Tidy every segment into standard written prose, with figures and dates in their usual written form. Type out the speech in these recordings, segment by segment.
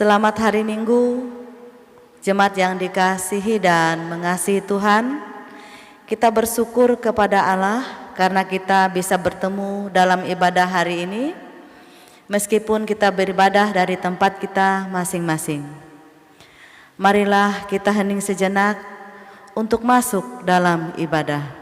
Selamat hari Minggu, jemaat yang dikasihi dan mengasihi Tuhan. Kita bersyukur kepada Allah karena kita bisa bertemu dalam ibadah hari ini, meskipun kita beribadah dari tempat kita masing-masing. Marilah kita hening sejenak untuk masuk dalam ibadah.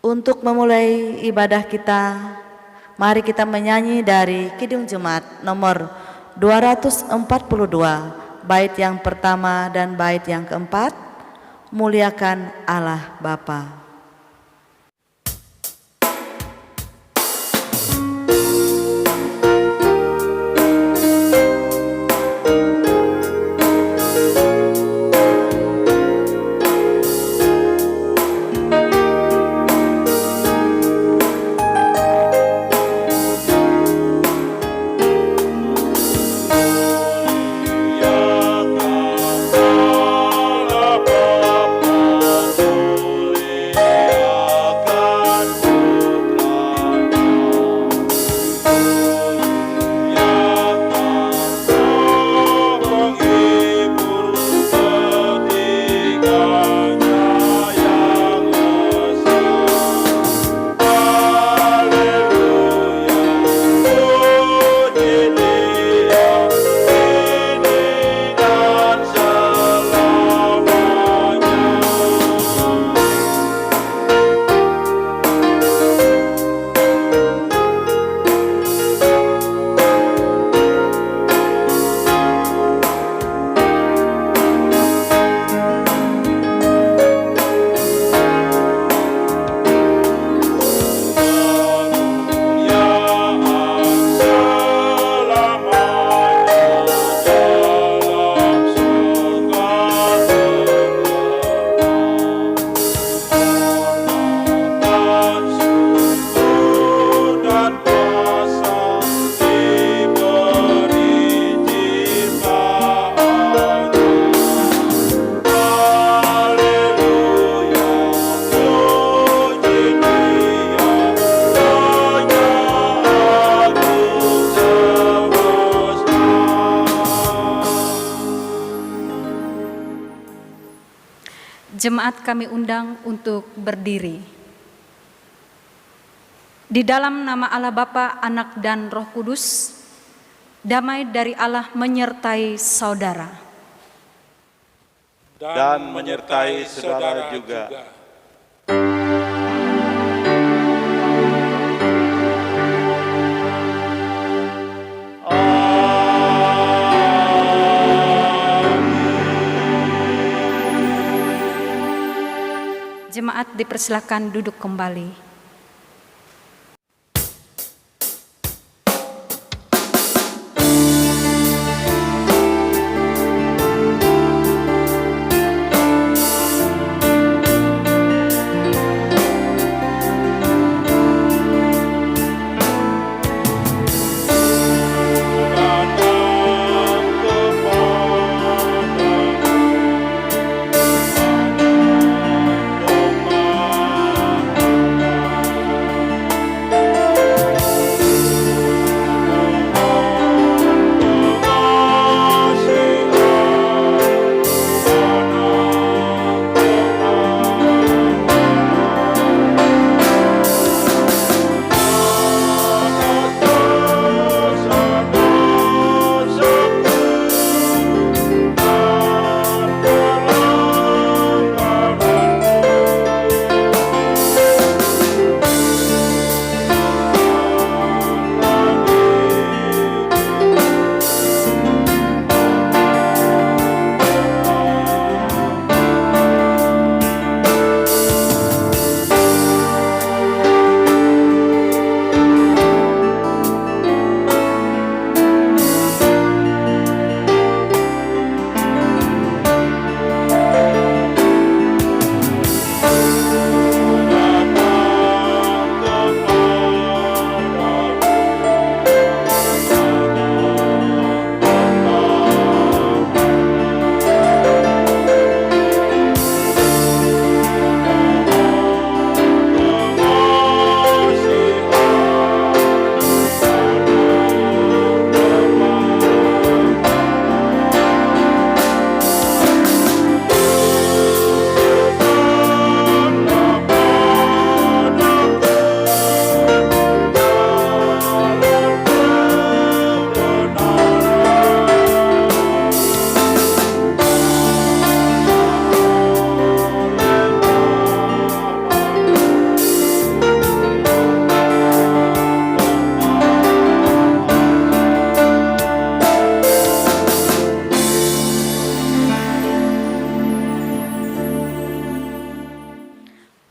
Untuk memulai ibadah kita, mari kita menyanyi dari Kidung Jemaat nomor 242, bait yang pertama dan bait yang keempat, Muliakan Allah Bapa. Jemaat kami undang untuk berdiri. Di dalam nama Allah Bapa, Anak dan Roh Kudus, damai dari Allah menyertai saudara. Dan menyertai saudara juga. Jemaat dipersilakan duduk kembali.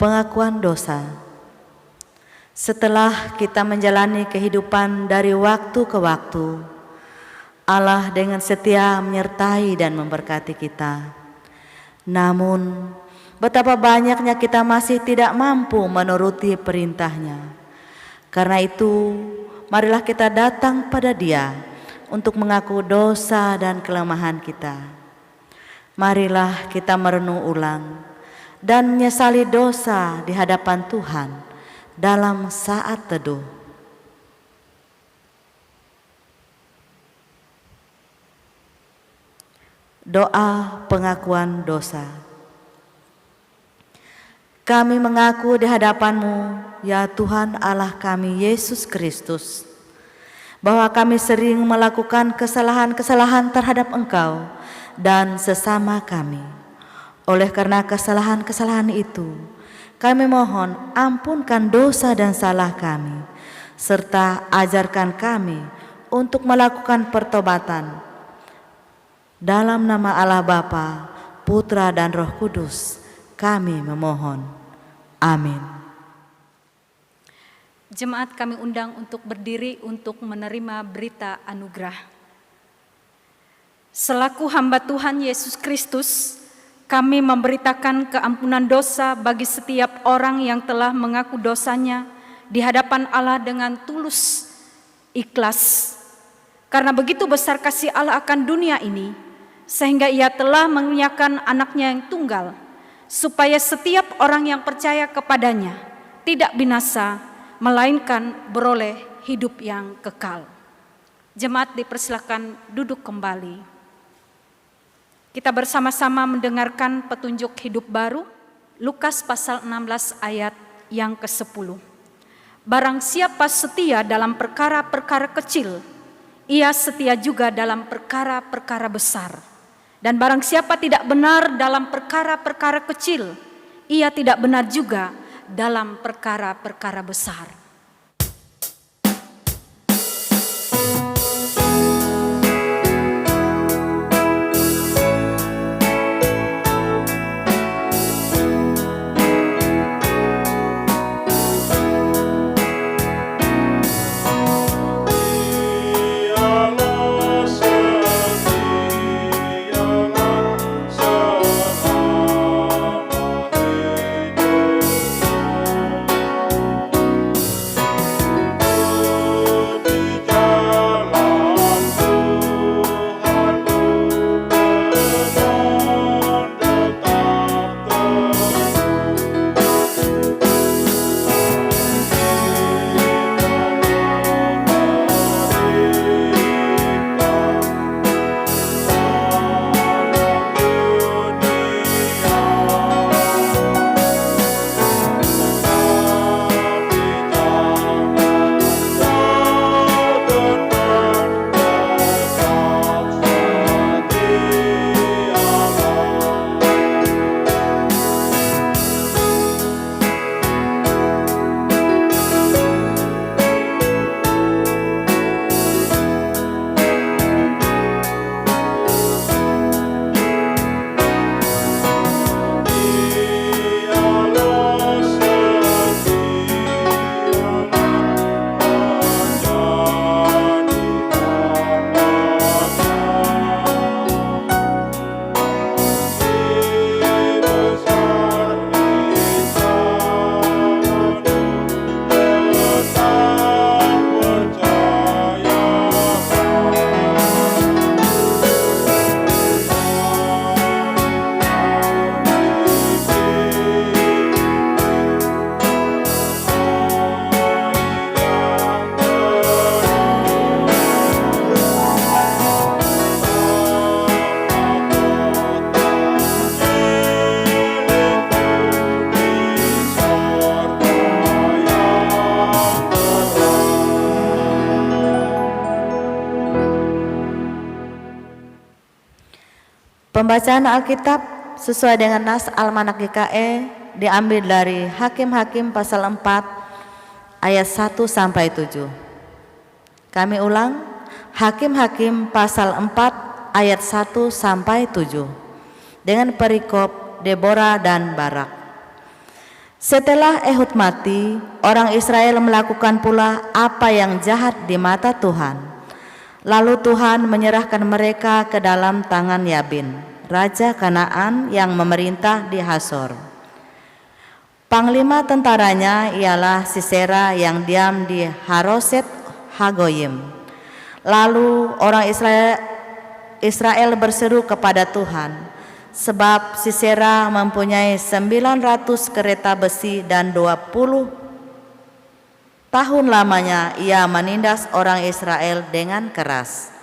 Pengakuan dosa. Setelah kita menjalani kehidupan dari waktu ke waktu, Allah dengan setia menyertai dan memberkati kita. Namun, betapa banyaknya kita masih tidak mampu menuruti perintah-Nya. Karena itu, marilah kita datang pada Dia untuk mengaku dosa dan kelemahan kita. Marilah kita merenung ulang dan menyesali dosa di hadapan Tuhan dalam saat teduh. Doa pengakuan dosa. Kami mengaku di hadapan-Mu, ya Tuhan Allah kami Yesus Kristus, bahwa kami sering melakukan kesalahan-kesalahan terhadap Engkau dan sesama kami. Oleh karena kesalahan-kesalahan itu, kami mohon ampunkan dosa dan salah kami, serta ajarkan kami untuk melakukan pertobatan. Dalam nama Allah Bapa, Putra dan Roh Kudus, kami memohon. Amin. Jemaat kami undang untuk berdiri untuk menerima berita anugerah. Selaku hamba Tuhan Yesus Kristus, kami memberitakan keampunan dosa bagi setiap orang yang telah mengaku dosanya di hadapan Allah dengan tulus, ikhlas. Karena begitu besar kasih Allah akan dunia ini, sehingga Ia telah mengaruniakan anaknya yang tunggal, supaya setiap orang yang percaya kepadanya tidak binasa, melainkan beroleh hidup yang kekal. Jemaat dipersilakan duduk kembali. Kita bersama-sama mendengarkan petunjuk hidup baru, Lukas pasal 16 ayat yang ke-10. Barang siapa setia dalam perkara-perkara kecil, ia setia juga dalam perkara-perkara besar. Dan barang siapa tidak benar dalam perkara-perkara kecil, ia tidak benar juga dalam perkara-perkara besar. Pembacaan Alkitab sesuai dengan nas Almanak GKE diambil dari Hakim-Hakim pasal 4 ayat 1 sampai 7. Kami ulang, Hakim-Hakim pasal 4 ayat 1 sampai 7 dengan perikop Deborah dan Barak. Setelah Ehud mati, orang Israel melakukan pula apa yang jahat di mata Tuhan. Lalu Tuhan menyerahkan mereka ke dalam tangan Yabin, raja Kanaan yang memerintah di Hasor. Panglima tentaranya ialah Sisera yang diam di Haroset Hagoyim. Lalu orang Israel berseru kepada Tuhan, sebab Sisera mempunyai 900 kereta besi dan 20 tahun lamanya ia menindas orang Israel dengan keras.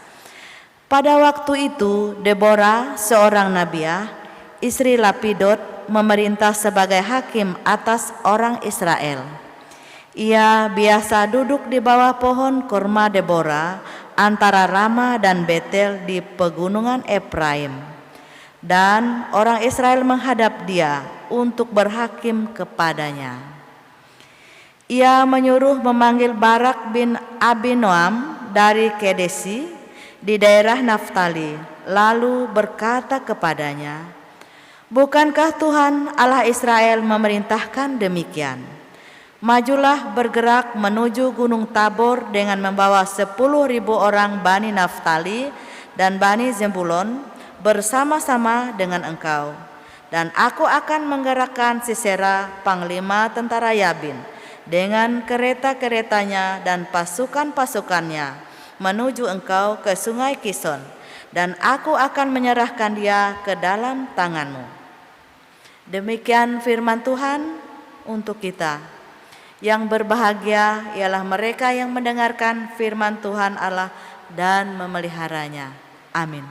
Pada waktu itu Deborah, seorang nabiah, istri Lapidot, memerintah sebagai hakim atas orang Israel. Ia biasa duduk di bawah pohon kurma Deborah antara Rama dan Betel di pegunungan Efraim. Dan orang Israel menghadap dia untuk berhakim kepadanya. Ia menyuruh memanggil Barak bin Abinoam dari Kedesi di daerah Naftali, lalu berkata kepadanya, "Bukankah Tuhan Allah Israel memerintahkan demikian? Majulah bergerak menuju Gunung Tabor dengan membawa 10.000 orang Bani Naftali dan Bani Zebulon bersama-sama dengan engkau. Dan aku akan menggerakkan Sisera, panglima tentara Yabin, dengan kereta-keretanya dan pasukan-pasukannya menuju engkau ke sungai Kison, dan aku akan menyerahkan dia ke dalam tanganmu." Demikian firman Tuhan untuk kita. Yang berbahagia ialah mereka yang mendengarkan firman Tuhan Allah dan memeliharanya. Amin.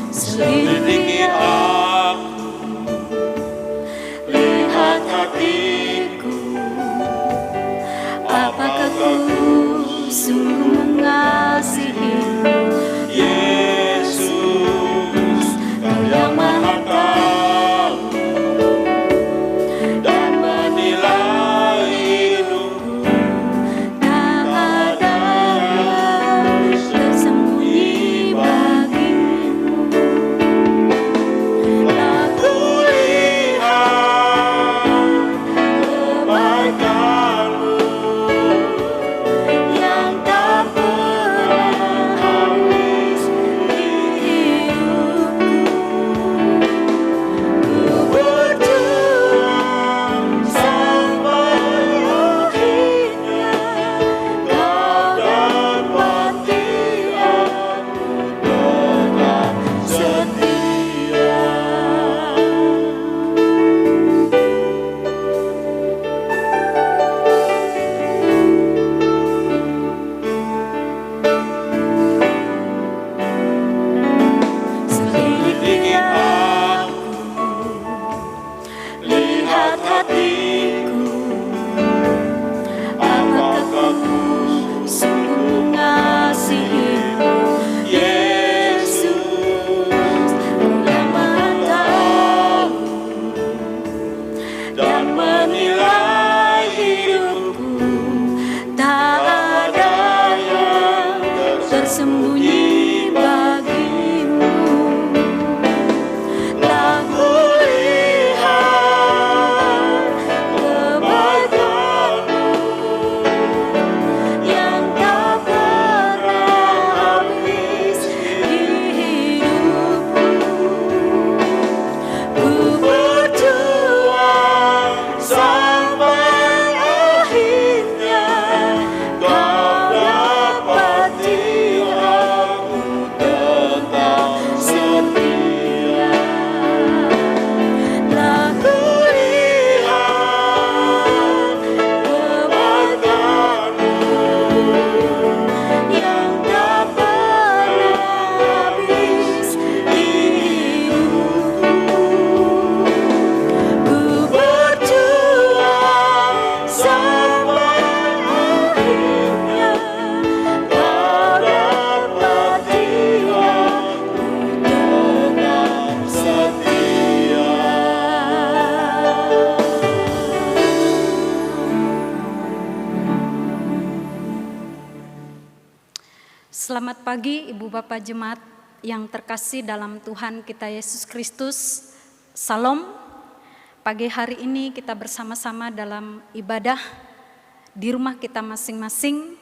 Selidiki aku, lihat hatiku, Apakah ku sungguh mengasihimu, Yesus, Kau yang Maha Tahu dan menilai hidupku. tak ada yang tersembunyi bagimu. Aku lihat kebaikan-Mu Yang tak pernah Selamat pagi Ibu Bapak Jemaat yang terkasih dalam Tuhan kita Yesus Kristus. Salam. Pagi hari ini kita bersama-sama dalam ibadah di rumah kita masing-masing,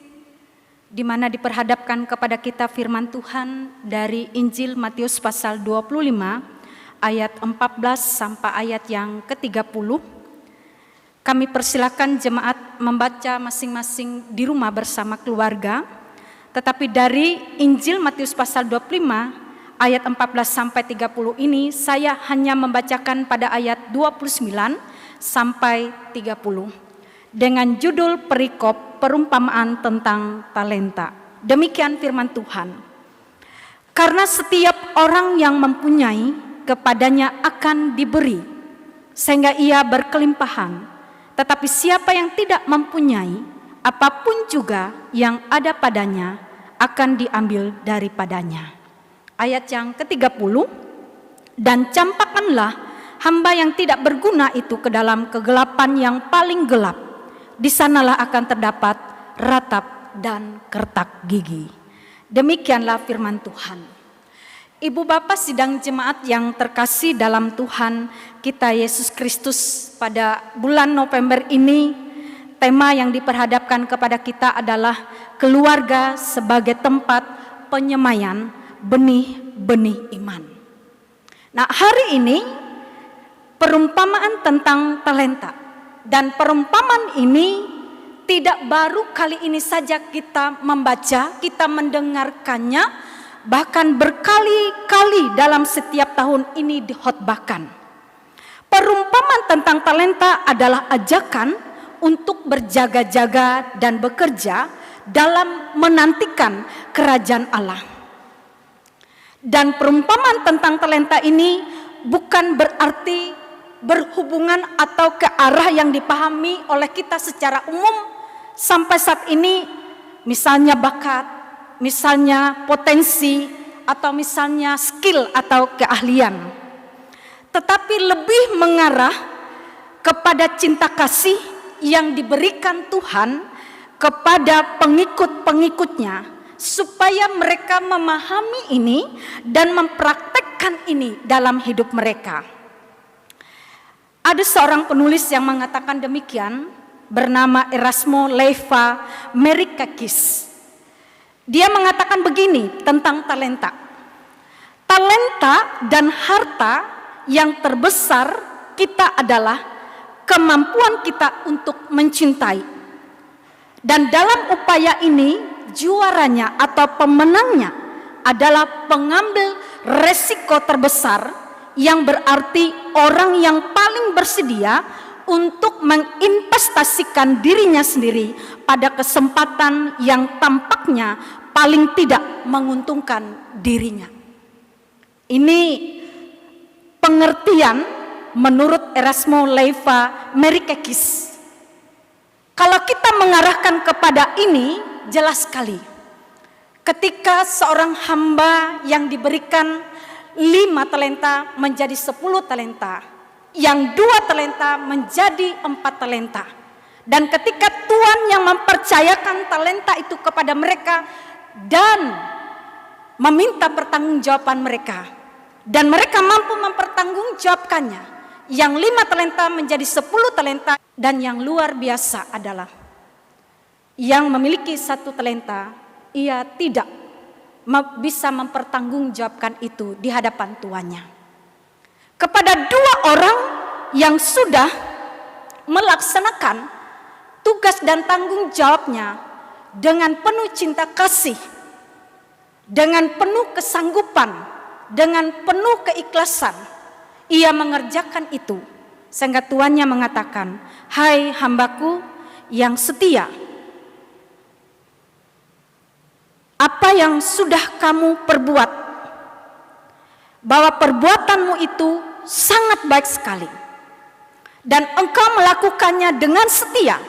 di mana diperhadapkan kepada kita firman Tuhan dari Injil Matius pasal 25 ayat 14 sampai ayat yang ke-30. Kami persilakan jemaat membaca masing-masing di rumah bersama keluarga. Tetapi dari Injil Matius pasal 25 ayat 14 sampai 30 ini saya hanya membacakan pada ayat 29 sampai 30 dengan judul perikop perumpamaan tentang talenta. Demikian firman Tuhan. Karena setiap orang yang mempunyai, kepadanya akan diberi sehingga ia berkelimpahan. Tetapi siapa yang tidak mempunyai, apapun juga yang ada padanya akan diambil daripadanya. Ayat yang ke-30, dan campakkanlah hamba yang tidak berguna itu ke dalam kegelapan yang paling gelap. Di sanalah akan terdapat ratap dan kertak gigi. Demikianlah firman Tuhan. Ibu Bapak sidang jemaat yang terkasih dalam Tuhan kita Yesus Kristus, pada bulan November ini tema yang diperhadapkan kepada kita adalah keluarga sebagai tempat penyemaian benih-benih iman. Nah, hari ini perumpamaan tentang talenta, dan perumpamaan ini tidak baru kali ini saja kita membaca, kita mendengarkannya, bahkan berkali-kali dalam setiap tahun ini dihotbahkan. Perumpamaan tentang talenta adalah ajakan untuk berjaga-jaga dan bekerja dalam menantikan kerajaan Allah. Dan perumpamaan tentang talenta ini bukan berarti berhubungan atau ke arah yang dipahami oleh kita secara umum sampai saat ini, misalnya bakat, misalnya potensi, atau misalnya skill atau keahlian. Tetapi lebih mengarah kepada cinta kasih yang diberikan Tuhan kepada pengikut-pengikutnya, supaya mereka memahami ini dan mempraktekkan ini dalam hidup mereka. Ada seorang penulis yang mengatakan demikian, bernama Erasmo Leiva Merikakis. Dia mengatakan begini tentang talenta. Talenta dan harta yang terbesar kita adalah kemampuan kita untuk mencintai. Dan dalam upaya ini juaranya atau pemenangnya adalah pengambil resiko terbesar, yang berarti orang yang paling bersedia untuk menginvestasikan dirinya sendiri pada kesempatan yang tampaknya paling tidak menguntungkan dirinya. Ini pengertian menurut Erasmo Leiva Merikakis. Kalau kita mengarahkan kepada ini, jelas sekali. Ketika seorang hamba yang diberikan 5 talenta menjadi 10 talenta, yang 2 talenta menjadi 4 talenta. Dan ketika Tuhan yang mempercayakan talenta itu kepada mereka dan meminta pertanggungjawaban mereka, dan mereka mampu mempertanggungjawabkannya, yang 5 talenta menjadi 10 talenta. Dan yang luar biasa adalah yang memiliki 1 talenta, ia tidak bisa mempertanggungjawabkan itu di hadapan tuannya. Kepada 2 orang yang sudah melaksanakan tugas dan tanggung jawabnya dengan penuh cinta kasih, dengan penuh kesanggupan, dengan penuh keikhlasan, ia mengerjakan itu. Sehingga tuannya mengatakan, "Hai hambaku yang setia, apa yang sudah kamu perbuat, bahwa perbuatanmu itu sangat baik sekali, dan engkau melakukannya dengan setia.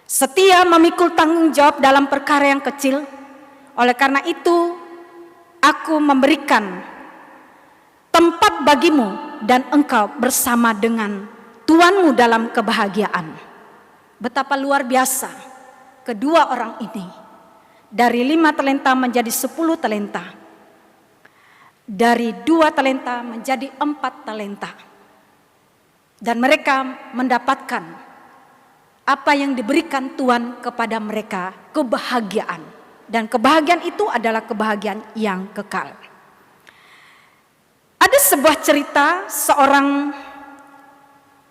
Setia memikul tanggung jawab dalam perkara yang kecil. Oleh karena itu, aku memberikan tempat bagimu dan engkau bersama dengan Tuanmu dalam kebahagiaan." Betapa luar biasa kedua orang ini. Dari 5 talenta menjadi 10 talenta. Dari 2 talenta menjadi 4 talenta. Dan mereka mendapatkan apa yang diberikan Tuhan kepada mereka, kebahagiaan. Dan kebahagiaan itu adalah kebahagiaan yang kekal. Ada sebuah cerita seorang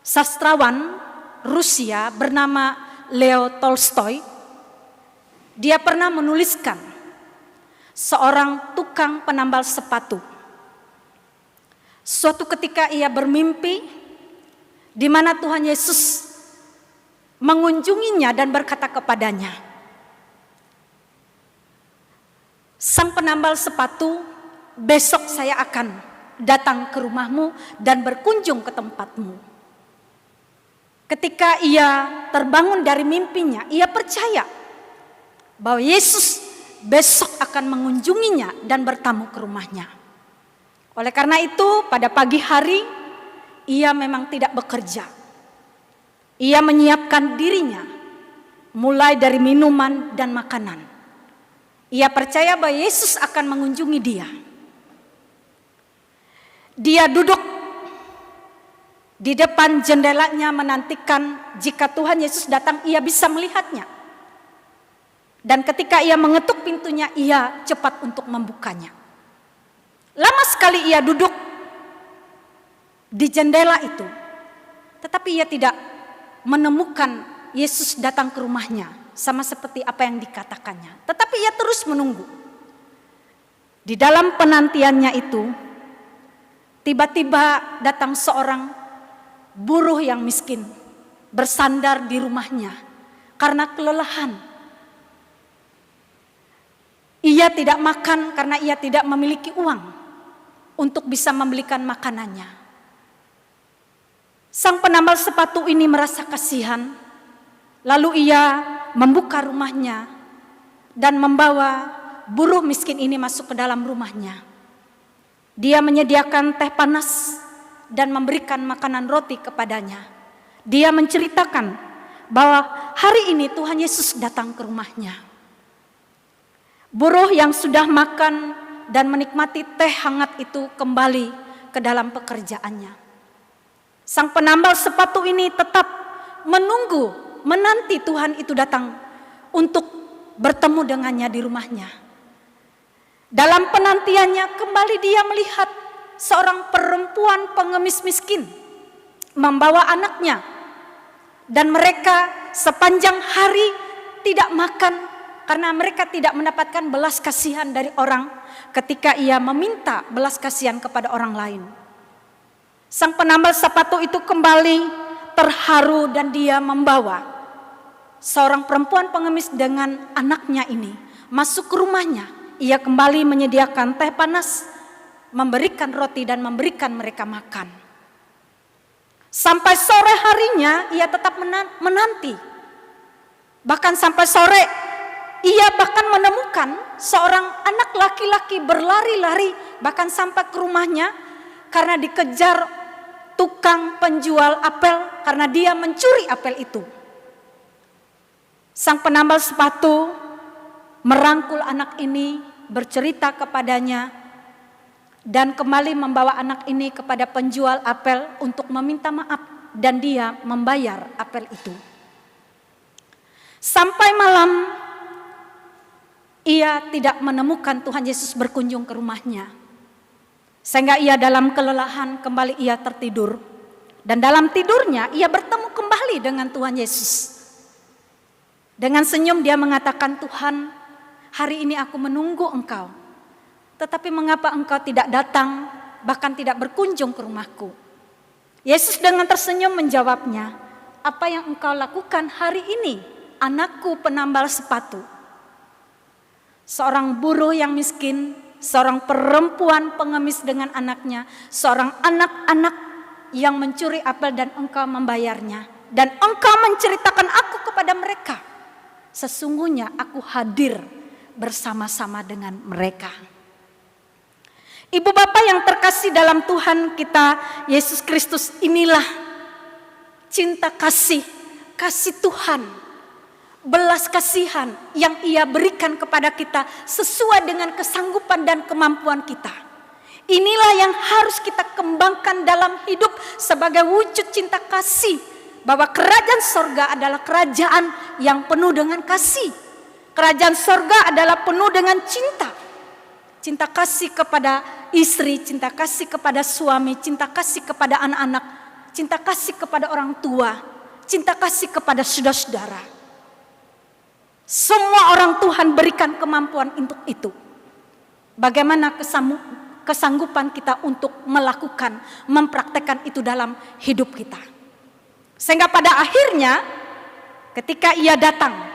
sastrawan Rusia bernama Leo Tolstoy. Dia pernah menuliskan seorang tukang penambal sepatu. Suatu ketika ia bermimpi di mana Tuhan Yesus mengunjunginya dan berkata kepadanya, "Sang penambal sepatu, besok saya akan datang ke rumahmu dan berkunjung ke tempatmu." Ketika ia terbangun dari mimpinya, ia percaya bahwa Yesus besok akan mengunjunginya dan bertamu ke rumahnya. Oleh karena itu, pada pagi hari ia memang tidak bekerja. Ia menyiapkan dirinya mulai dari minuman dan makanan. Ia percaya bahwa Yesus akan mengunjungi dia. Dia duduk di depan jendelanya menantikan jika Tuhan Yesus datang ia bisa melihatnya. Dan ketika ia mengetuk pintunya, ia cepat untuk membukanya. Lama sekali ia duduk di jendela itu, tetapi ia tidak menemukan Yesus datang ke rumahnya, sama seperti apa yang dikatakannya. Tetapi ia terus menunggu. Di dalam penantiannya itu, tiba-tiba datang seorang buruh yang miskin, bersandar di rumahnya karena kelelahan. Ia tidak makan karena ia tidak memiliki uang untuk bisa membelikan makanannya. Sang penambal sepatu ini merasa kasihan, lalu ia membuka rumahnya dan membawa buruh miskin ini masuk ke dalam rumahnya. Dia menyediakan teh panas dan memberikan makanan roti kepadanya. Dia menceritakan bahwa hari ini Tuhan Yesus datang ke rumahnya. Buruh yang sudah makan dan menikmati teh hangat itu kembali ke dalam pekerjaannya. Sang penambal sepatu ini tetap menanti Tuhan itu datang untuk bertemu dengannya di rumahnya. Dalam penantiannya kembali dia melihat seorang perempuan pengemis miskin membawa anaknya. Dan mereka sepanjang hari tidak makan karena mereka tidak mendapatkan belas kasihan dari orang ketika ia meminta belas kasihan kepada orang lain. Sang penambal sepatu itu kembali terharu dan dia membawa seorang perempuan pengemis dengan anaknya ini masuk ke rumahnya. Ia kembali menyediakan teh panas, memberikan roti dan memberikan mereka makan. Sampai sore harinya ia tetap menanti. Bahkan sampai sore ia bahkan menemukan seorang anak laki-laki berlari-lari bahkan sampai ke rumahnya karena dikejar tukang penjual apel karena dia mencuri apel itu. Sang penambal sepatu merangkul anak ini, bercerita kepadanya dan kembali membawa anak ini kepada penjual apel untuk meminta maaf dan dia membayar apel itu. Sampai malam ia tidak menemukan Tuhan Yesus berkunjung ke rumahnya. Sehingga ia dalam kelelahan kembali ia tertidur. Dan dalam tidurnya ia bertemu kembali dengan Tuhan Yesus. Dengan senyum dia mengatakan, "Tuhan, hari ini aku menunggu Engkau. Tetapi mengapa Engkau tidak datang, bahkan tidak berkunjung ke rumahku?" Yesus dengan tersenyum menjawabnya, "Apa yang engkau lakukan hari ini, anakku penambal sepatu?" Seorang buruh yang miskin, seorang perempuan pengemis dengan anaknya, seorang anak-anak yang mencuri apel dan engkau membayarnya. Dan engkau menceritakan aku kepada mereka. Sesungguhnya aku hadir bersama-sama dengan mereka. Ibu bapak yang terkasih dalam Tuhan kita Yesus Kristus, inilah cinta kasih Tuhan belas kasihan yang Ia berikan kepada kita sesuai dengan kesanggupan dan kemampuan kita. Inilah yang harus kita kembangkan dalam hidup sebagai wujud cinta kasih, bahwa kerajaan sorga adalah kerajaan yang penuh dengan kasih. Kerajaan sorga adalah penuh dengan cinta. Cinta kasih kepada istri, cinta kasih kepada suami, cinta kasih kepada anak-anak, cinta kasih kepada orang tua, cinta kasih kepada saudara-saudara. Semua orang Tuhan berikan kemampuan untuk itu. Bagaimana kesanggupan kita untuk melakukan, mempraktekkan itu dalam hidup kita. Sehingga pada akhirnya ketika Ia datang,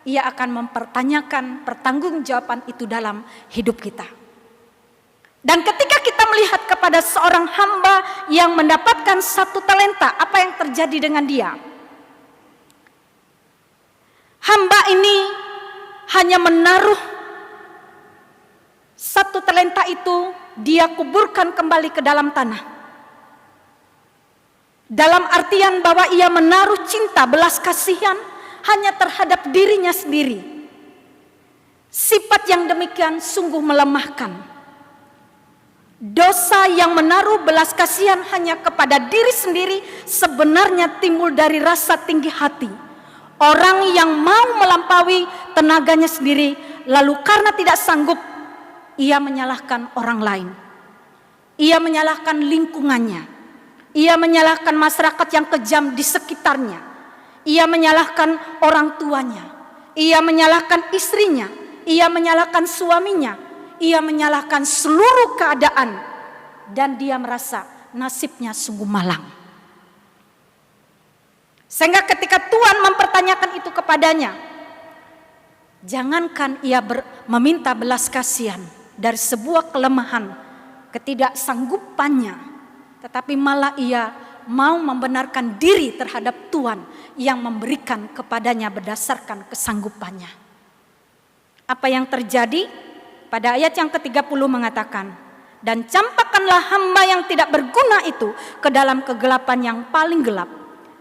Ia akan mempertanyakan pertanggungjawaban itu dalam hidup kita. Dan ketika kita melihat kepada seorang hamba yang mendapatkan 1 talenta, apa yang terjadi dengan dia? Hamba ini hanya menaruh 1 talenta itu, dia kuburkan kembali ke dalam tanah. Dalam artian bahwa ia menaruh cinta, belas kasihan hanya terhadap dirinya sendiri. Sifat yang demikian sungguh melemahkan. Dosa yang menaruh belas kasihan hanya kepada diri sendiri sebenarnya timbul dari rasa tinggi hati. Orang yang mau melampaui tenaganya sendiri, lalu karena tidak sanggup, ia menyalahkan orang lain. Ia menyalahkan lingkungannya. Ia menyalahkan masyarakat yang kejam di sekitarnya. Ia menyalahkan orang tuanya. Ia menyalahkan istrinya. Ia menyalahkan suaminya. Ia menyalahkan seluruh keadaan. Dan dia merasa nasibnya sungguh malang. Sehingga ketika Tuhan mempertanyakan itu kepadanya, jangankan ia meminta belas kasihan dari sebuah kelemahan, ketidaksanggupannya, tetapi malah ia mau membenarkan diri terhadap Tuhan yang memberikan kepadanya berdasarkan kesanggupannya. Apa yang terjadi? Pada ayat yang ke-30 mengatakan, dan campakkanlah hamba yang tidak berguna itu ke dalam kegelapan yang paling gelap.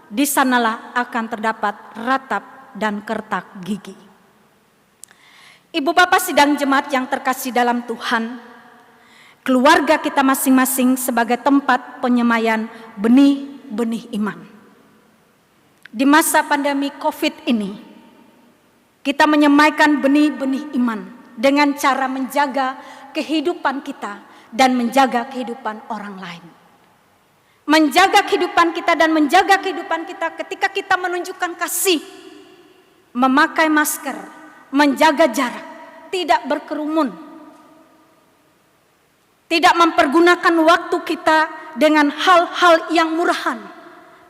Di sanalah akan terdapat ratap dan kertak gigi. Ibu bapak sidang jemaat yang terkasih dalam Tuhan, keluarga kita masing-masing sebagai tempat penyemaian benih-benih iman. Di masa pandemi COVID ini, kita menyemaikan benih-benih iman dengan cara menjaga kehidupan kita dan menjaga kehidupan orang lain. Menjaga kehidupan kita dan menjaga kehidupan kita ketika kita menunjukkan kasih, memakai masker, menjaga jarak, tidak berkerumun, tidak mempergunakan waktu kita dengan hal-hal yang murahan,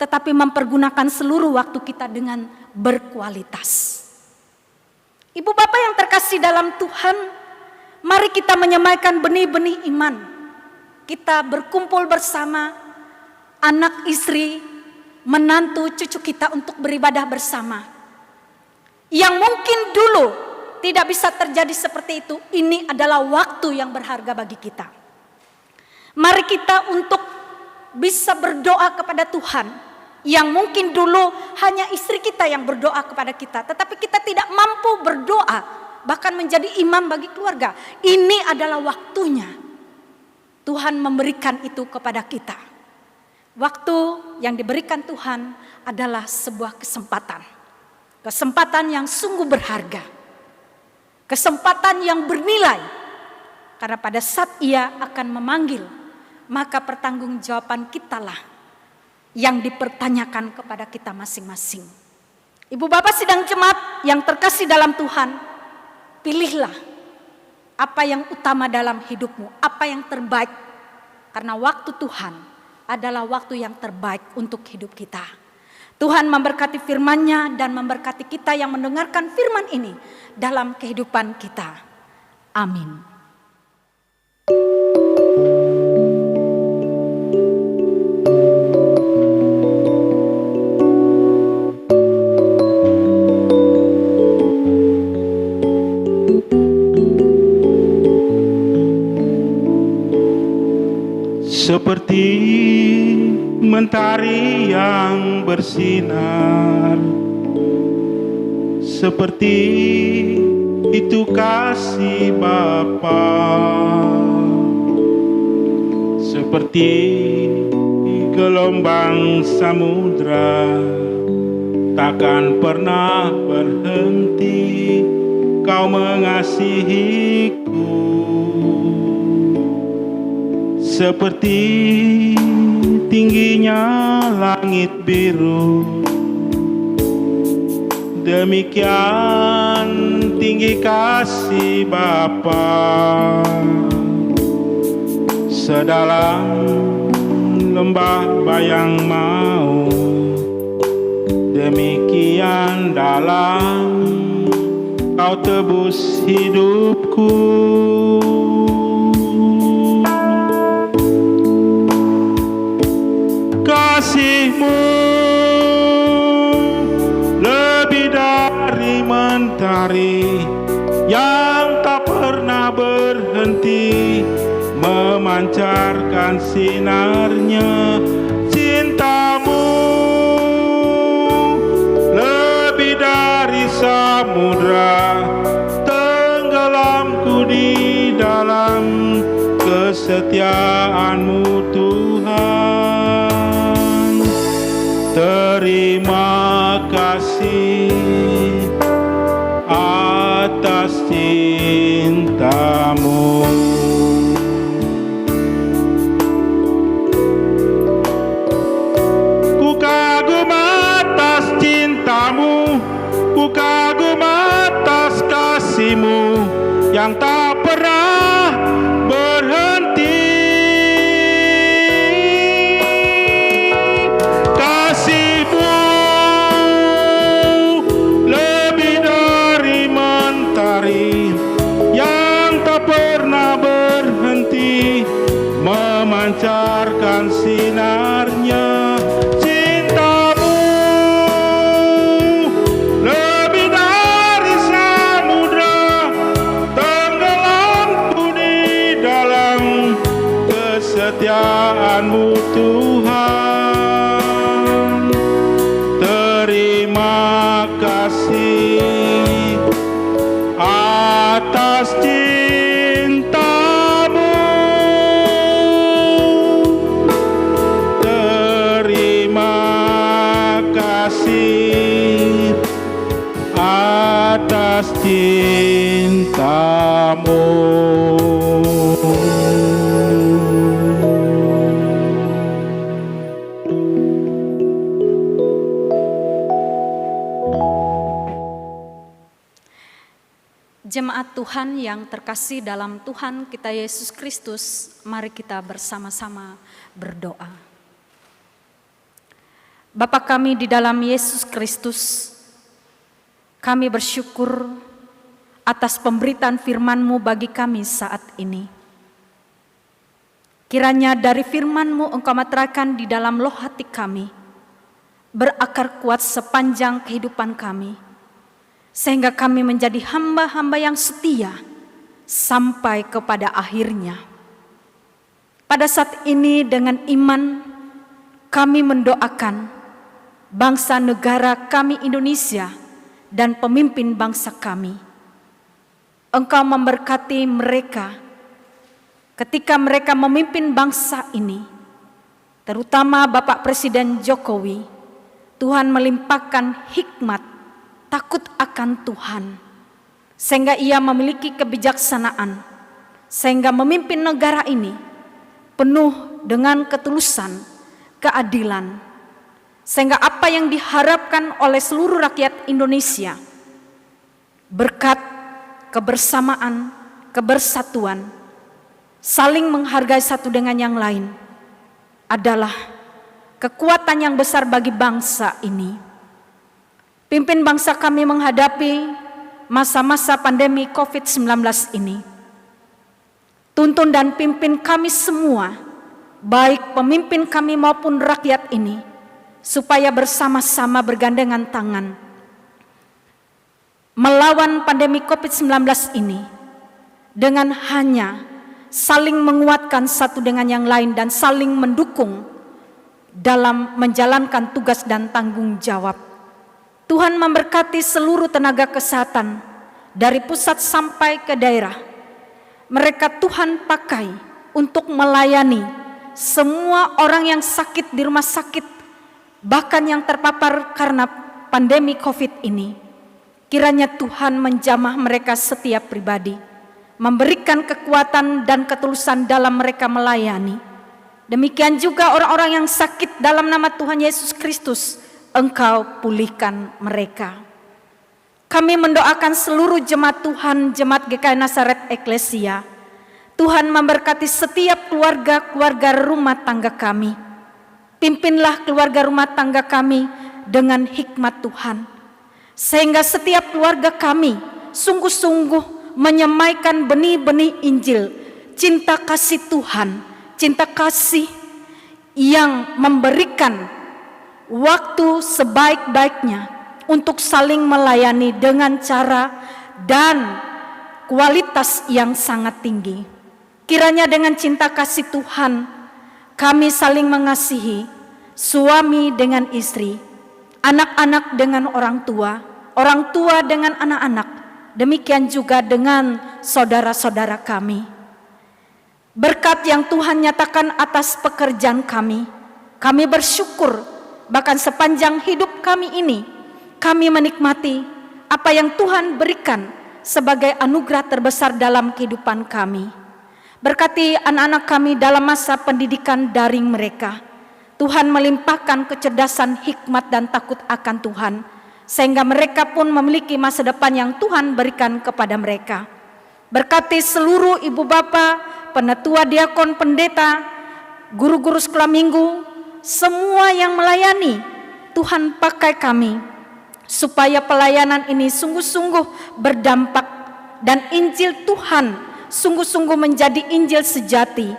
tetapi mempergunakan seluruh waktu kita dengan berkualitas. Ibu bapak yang terkasih dalam Tuhan, mari kita menyemaikan benih-benih iman. Kita berkumpul bersama anak, istri, menantu, cucu kita untuk beribadah bersama. Yang mungkin dulu tidak bisa terjadi seperti itu, ini adalah waktu yang berharga bagi kita. Mari kita untuk bisa berdoa kepada Tuhan. Yang mungkin dulu hanya istri kita yang berdoa kepada kita, tetapi kita tidak mampu berdoa, bahkan menjadi imam bagi keluarga. Ini adalah waktunya Tuhan memberikan itu kepada kita. Waktu yang diberikan Tuhan adalah sebuah kesempatan. Kesempatan yang sungguh berharga. Kesempatan yang bernilai. Karena pada saat Ia akan memanggil, maka pertanggungjawaban kitalah yang dipertanyakan kepada kita masing-masing. Ibu bapak sidang jemaat yang terkasih dalam Tuhan, pilihlah apa yang utama dalam hidupmu, apa yang terbaik. Karena waktu Tuhan adalah waktu yang terbaik untuk hidup kita. Tuhan memberkati firman-Nya dan memberkati kita yang mendengarkan firman ini dalam kehidupan kita. Amin. Seperti mentari yang bersinar seperti itu kasih Bapa, seperti gelombang samudra takkan pernah berhenti Kau mengasihiku, seperti tingginya langit biru, demikian tinggi kasih Bapa. Sedalam lembah bayang maut, demikian dalam Kau tebus hidupku. Kasih-Mu lebih dari mentari yang tak pernah berhenti memancarkan sinarnya. Cinta-Mu lebih dari samudra, tenggelamku di dalam kesetiaan-Mu Tuhan. Terima kasih atas cinta-Mu. Ku kagum atas cinta-Mu, ku kagum atas kasih-Mu yang tak pernah berhenti. Kasih-Mu lebih dari mentari yang tak pernah berhenti memancarkan sinarnya. Cinta-Mu lebih dari samudra, tenggelamku di dalam kesetiaan-Mu Tuhan. Terima kasih atas cinta-Mu. Terima kasih atas cinta-Mu. Jemaat Tuhan yang terkasih dalam Tuhan kita Yesus Kristus, mari kita bersama-sama berdoa. Bapa kami di dalam Yesus Kristus, kami bersyukur atas pemberitaan firman-Mu bagi kami saat ini. Kiranya dari firman-Mu Engkau materaikan di dalam loh hati kami, berakar kuat sepanjang kehidupan kami, sehingga kami menjadi hamba-hamba yang setia sampai kepada akhirnya. Pada saat ini dengan iman kami mendoakan bangsa negara kami Indonesia dan pemimpin bangsa kami. Engkau memberkati mereka ketika mereka memimpin bangsa ini, terutama Bapak Presiden Jokowi. Tuhan melimpahkan hikmat takut akan Tuhan, sehingga ia memiliki kebijaksanaan, sehingga memimpin negara ini penuh dengan ketulusan, keadilan, sehingga apa yang diharapkan oleh seluruh rakyat Indonesia, berkat kebersamaan, kebersatuan, saling menghargai satu dengan yang lain, adalah kekuatan yang besar bagi bangsa ini. Pimpin bangsa kami menghadapi masa-masa pandemi COVID-19 ini. Tuntun dan pimpin kami semua, baik pemimpin kami maupun rakyat ini, supaya bersama-sama bergandengan tangan melawan pandemi COVID-19 ini dengan hanya saling menguatkan satu dengan yang lain dan saling mendukung dalam menjalankan tugas dan tanggung jawab. Tuhan memberkati seluruh tenaga kesehatan dari pusat sampai ke daerah. Mereka Tuhan pakai untuk melayani semua orang yang sakit di rumah sakit, bahkan yang terpapar karena pandemi COVID ini. Kiranya Tuhan menjamah mereka setiap pribadi, memberikan kekuatan dan ketulusan dalam mereka melayani. Demikian juga orang-orang yang sakit, dalam nama Tuhan Yesus Kristus, Engkau pulihkan mereka. Kami mendoakan seluruh jemaat Tuhan, jemaat GKI Nazaret Eklesia. Tuhan memberkati setiap keluarga rumah tangga kami. Pimpinlah keluarga rumah tangga kami dengan hikmat Tuhan, sehingga setiap keluarga kami sungguh-sungguh menyemaikan benih-benih Injil, cinta kasih Tuhan, cinta kasih yang memberikan waktu sebaik-baiknya untuk saling melayani dengan cara dan kualitas yang sangat tinggi. Kiranya dengan cinta kasih Tuhan, kami saling mengasihi, suami dengan istri, anak-anak dengan orang tua dengan anak-anak, demikian juga dengan saudara-saudara kami. Berkat yang Tuhan nyatakan atas pekerjaan kami bersyukur. Bahkan sepanjang hidup kami ini, kami menikmati apa yang Tuhan berikan sebagai anugerah terbesar dalam kehidupan kami. Berkati anak-anak kami dalam masa pendidikan daring mereka. Tuhan melimpahkan kecerdasan, hikmat, dan takut akan Tuhan, sehingga mereka pun memiliki masa depan yang Tuhan berikan kepada mereka. Berkati seluruh ibu bapa, penatua, diakon, pendeta, guru-guru sekolah minggu, semua yang melayani. Tuhan pakai kami supaya pelayanan ini sungguh-sungguh berdampak, dan Injil Tuhan sungguh-sungguh menjadi Injil sejati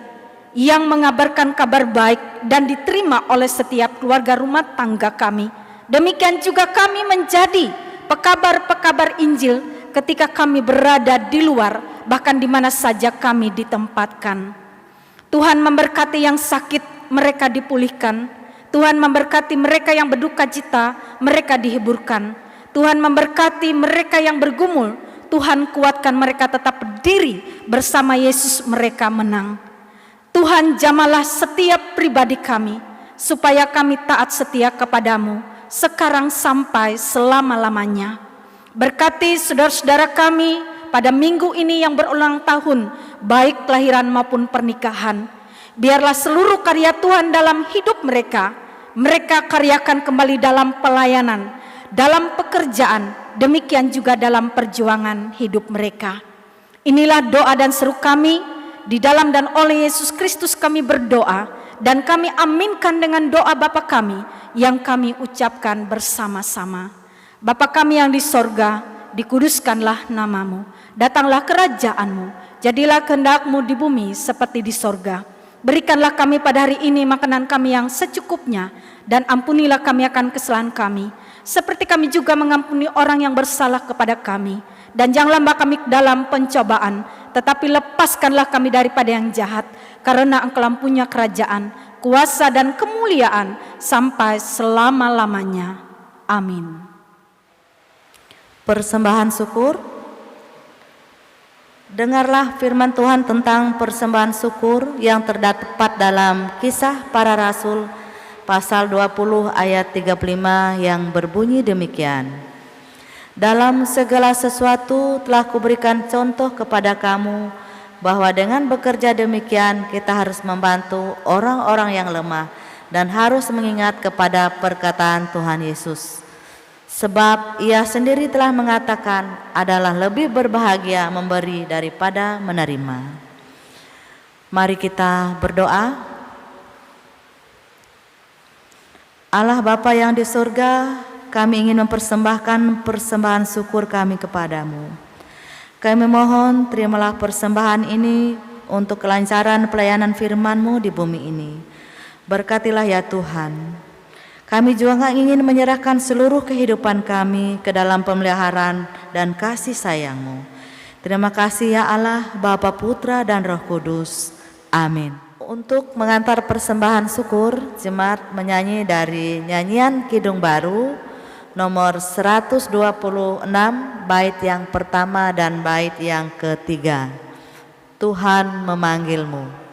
yang mengabarkan kabar baik dan diterima oleh setiap keluarga rumah tangga kami. Demikian juga kami menjadi pekabar-pekabar Injil ketika kami berada di luar, bahkan di mana saja kami ditempatkan. Tuhan memberkati yang sakit, mereka dipulihkan. Tuhan memberkati mereka yang berduka cita, mereka dihiburkan. Tuhan memberkati mereka yang bergumul, Tuhan kuatkan mereka tetap berdiri bersama Yesus, mereka menang. Tuhan jamalah setiap pribadi kami, supaya kami taat setia kepadamu, sekarang sampai selama-lamanya. Berkati saudara-saudara kami pada minggu ini yang berulang tahun, baik kelahiran maupun pernikahan. Biarlah seluruh karya Tuhan dalam hidup mereka karyakan kembali dalam pelayanan, dalam pekerjaan, demikian juga dalam perjuangan hidup mereka. Inilah doa dan seru kami, di dalam dan oleh Yesus Kristus kami berdoa, dan kami aminkan dengan doa Bapa kami yang kami ucapkan bersama-sama. Bapa kami yang di sorga, dikuduskanlah namamu, datanglah kerajaanmu, jadilah kehendak-Mu di bumi seperti di sorga. Berikanlah kami pada hari ini makanan kami yang secukupnya, dan ampunilah kami akan kesalahan kami, seperti kami juga mengampuni orang yang bersalah kepada kami. Dan janganlah bawa kami dalam pencobaan, tetapi lepaskanlah kami daripada yang jahat, karena Engkau punya kerajaan, kuasa, dan kemuliaan sampai selama-lamanya. Amin. Persembahan syukur. Dengarlah firman Tuhan tentang persembahan syukur yang terdapat dalam Kisah Para Rasul pasal 20 ayat 35 yang berbunyi demikian. Dalam segala sesuatu telah kuberikan contoh kepada kamu, bahwa dengan bekerja demikian kita harus membantu orang-orang yang lemah dan harus mengingat kepada perkataan Tuhan Yesus. Sebab Ia sendiri telah mengatakan, adalah lebih berbahagia memberi daripada menerima. Mari kita berdoa. Allah Bapa yang di surga, kami ingin mempersembahkan persembahan syukur kami kepadamu. Kami mohon terimalah persembahan ini untuk kelancaran pelayanan firman-Mu di bumi ini. Berkatilah ya Tuhan. Kami juga ingin menyerahkan seluruh kehidupan kami ke dalam pemeliharaan dan kasih sayang-Mu. Terima kasih ya Allah, Bapa, Putra, dan Roh Kudus. Amin. Untuk mengantar persembahan syukur, jemaat menyanyi dari nyanyian Kidung Baru nomor 126 bait yang pertama dan bait yang ketiga. Tuhan memanggilmu.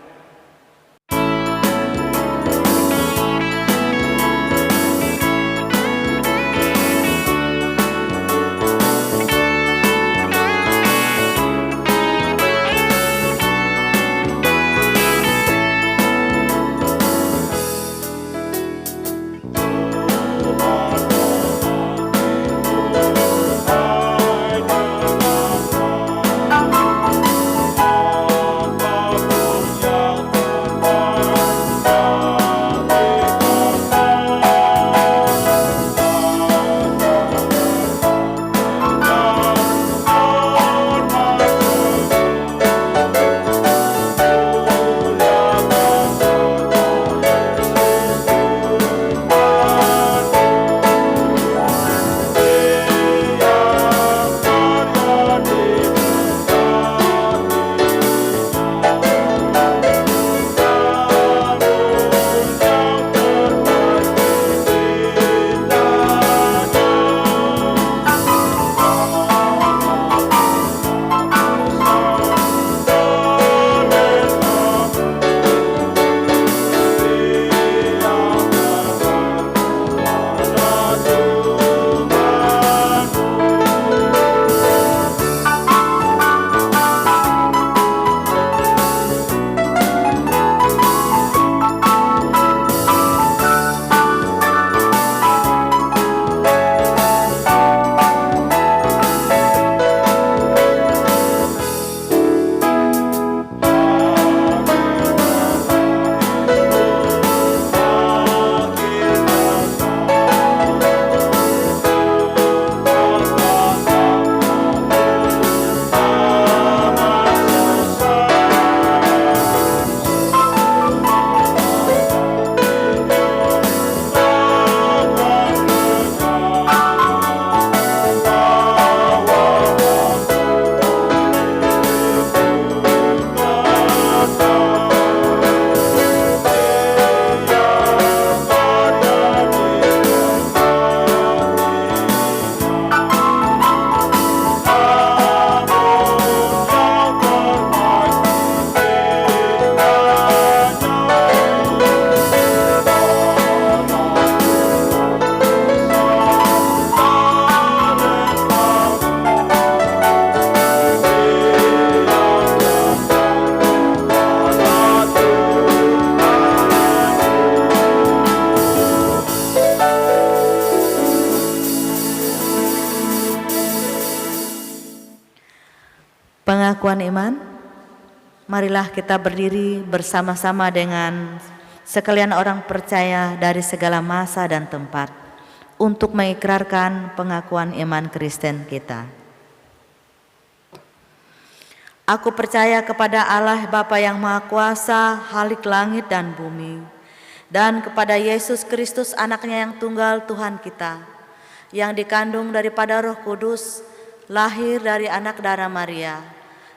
Pengakuan iman, marilah kita berdiri bersama-sama dengan sekalian orang percaya dari segala masa dan tempat untuk mengikrarkan pengakuan iman Kristen kita. Aku percaya kepada Allah Bapa yang Maha Kuasa, Khalik langit dan bumi, dan kepada Yesus Kristus anaknya yang tunggal Tuhan kita, yang dikandung daripada Roh Kudus, lahir dari anak darah Maria,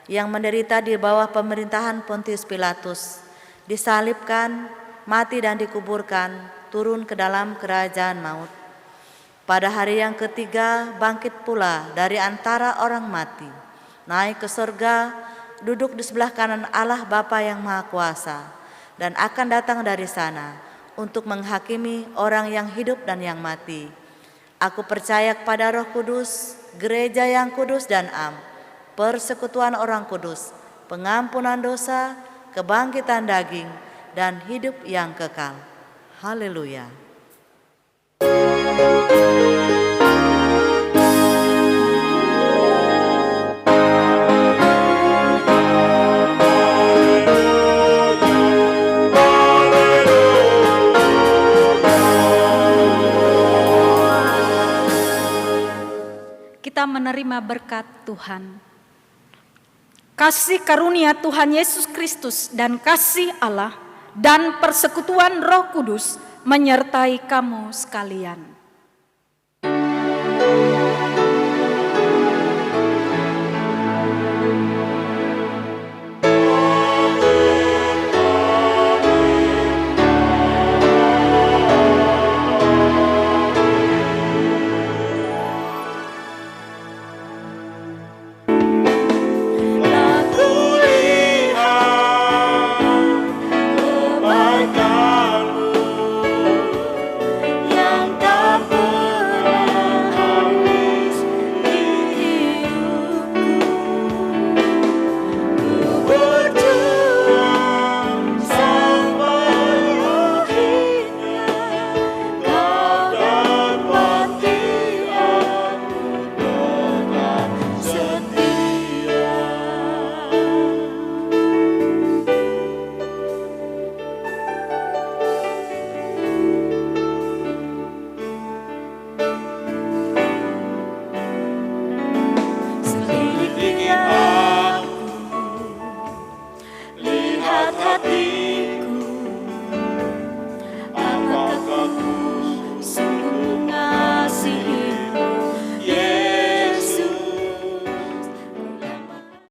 yang menderita di bawah pemerintahan Pontius Pilatus, disalibkan, mati dan dikuburkan, turun ke dalam kerajaan maut. Pada hari yang ketiga bangkit pula dari antara orang mati, naik ke surga, duduk di sebelah kanan Allah Bapa yang Maha Kuasa, dan akan datang dari sana untuk menghakimi orang yang hidup dan yang mati. Aku percaya kepada Roh Kudus, gereja yang kudus dan am, persekutuan orang kudus, pengampunan dosa, kebangkitan daging, dan hidup yang kekal. Haleluya. Kita menerima berkat Tuhan. Kasih karunia Tuhan Yesus Kristus dan kasih Allah dan persekutuan Roh Kudus menyertai kamu sekalian. lihat hati